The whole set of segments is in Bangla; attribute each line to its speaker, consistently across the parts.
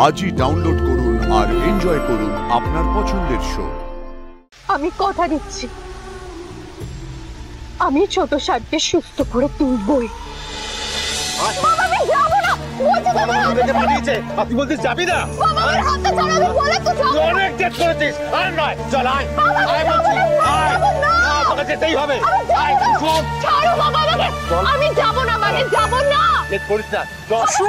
Speaker 1: আজই ডাউনলোড করুন আর এনজয় করুন আপনার পছন্দের শো।
Speaker 2: আমি কথা দিচ্ছি, আমি ছোট ষাটকে সুস্থ করে তুলবই।
Speaker 3: আপনি বলতে যাবি না? অনেক জেদ করেছিস, আর নয়, চল আয়, আয় বলছি, আয়, তোকে যেতেই হবে।
Speaker 2: আমি যাবো না, মানে যাবো না।
Speaker 3: জেদ করিস না, চল।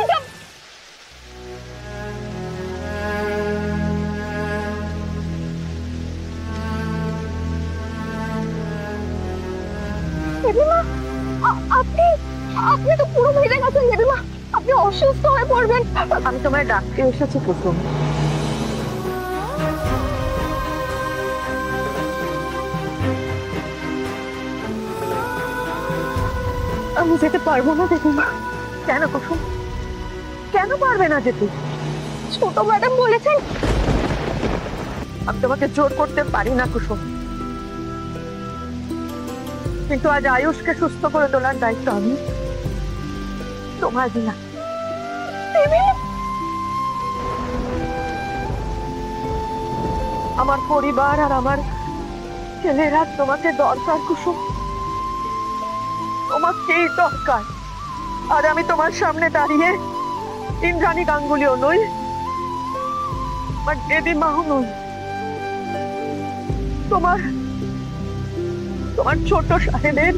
Speaker 2: দেবীমা, আপনি আপনি তো পুরো ভিজে গেছেন দেবীমা, আপনি অসুস্থ হয়ে পড়বেন। আমি তোমায় ডাকতে এসেছি কুসুম। আমি যেতে পারবো না দেবীমা। কেন কুসুম, কেন পারবে না যেতে? ছোট ম্যাডাম বলেছেন। আমি তোমাকে জোর করতে পারি না কুসুম, কিন্তু আজ আয়ুষকে সুস্থ করে তোলার দায়িত্ব আমি তোমার দিলাম। আমার পরিবার আর আমার ছেলেরা তোমাকে দরকার কুসুম, তোমাকেই দরকার। আর আমি তোমার সামনে দাঁড়িয়ে ইন্দ্রাণী গাঙ্গুলিও নই, আমার দেবীমাও নই, তোমার তোমার ছোট সাহেবের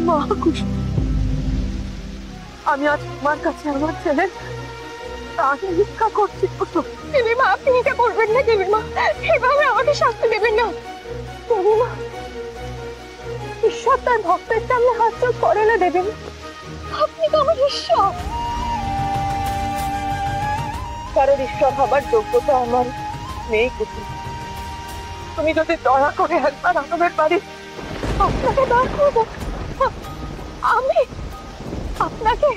Speaker 2: মা কুসুম। আমি আজ তোমার কাছে আমার ছেলে তাকে ভিক্ষা করছি কুসুম। দেবীমা, আপনি এটা করবেন না দেবীমা, এভাবে আমাকে শাস্তি দেবেন না দেবীমা। ঈশ্বর তার ভক্তের সামনে হাত জোড় করে না দেবীমা, আপনি তো আমার ঈশ্বর। কারণ ঈশ্বর হবার যোগ্যতা আমার নেই কুসুম। তুমি যদি দয়া করে একবার আমাদের বাড়ি আপনাকে দেখো, আমি আপনাকে,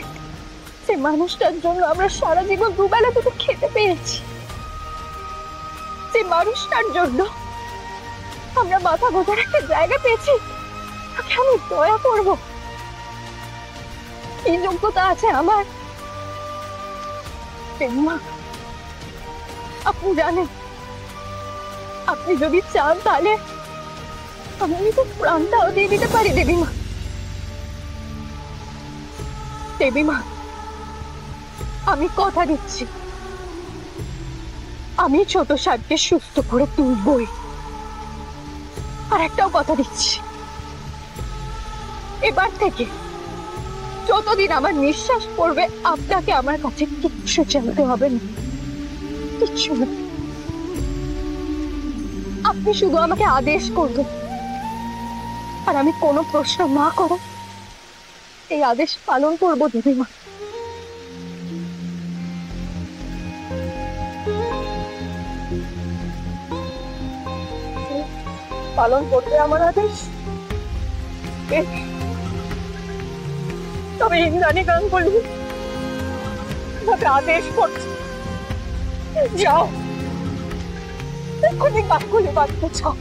Speaker 2: যে মানুষটার জন্য আমরা সারা জীবন দুবেলা দুটো খেতে পেয়েছি, যে মানুষটার জন্য আমরা মাথা গোজার একটা জায়গা পেয়েছি, তাকে আমি দয়া করবো? কি যোগ্যতা আছে আমার? দেবীমা, আপনি জানেন, আপনি যদি চান তাহলে আমি তো প্রাণটাও দিয়ে দিতে পারি দেবীমা। দেবীমা, আমি কথা দিচ্ছি, আমি ছোট ষাটকে সুস্থ করে তুলবই। আর একটাও কথা দিচ্ছি, এবার থেকে যতদিন আমার নিঃশ্বাস পড়বে আপনাকে আমার কাছে কিচ্ছু চাইতে হবে না, কিচ্ছু না। আপনি শুধু আমাকে আদেশ করবেন, আর আমি কোনো প্রশ্ন না করে এই আদেশ পালন করবো দেবীমা। পালন করবে আমার আদেশ? তবে ইন্দ্রাণী গাঙ্গুলি আমাকে আদেশ করছে, যাও এক্ষুনি গাঙ্গুলি বাড়িতে যাও।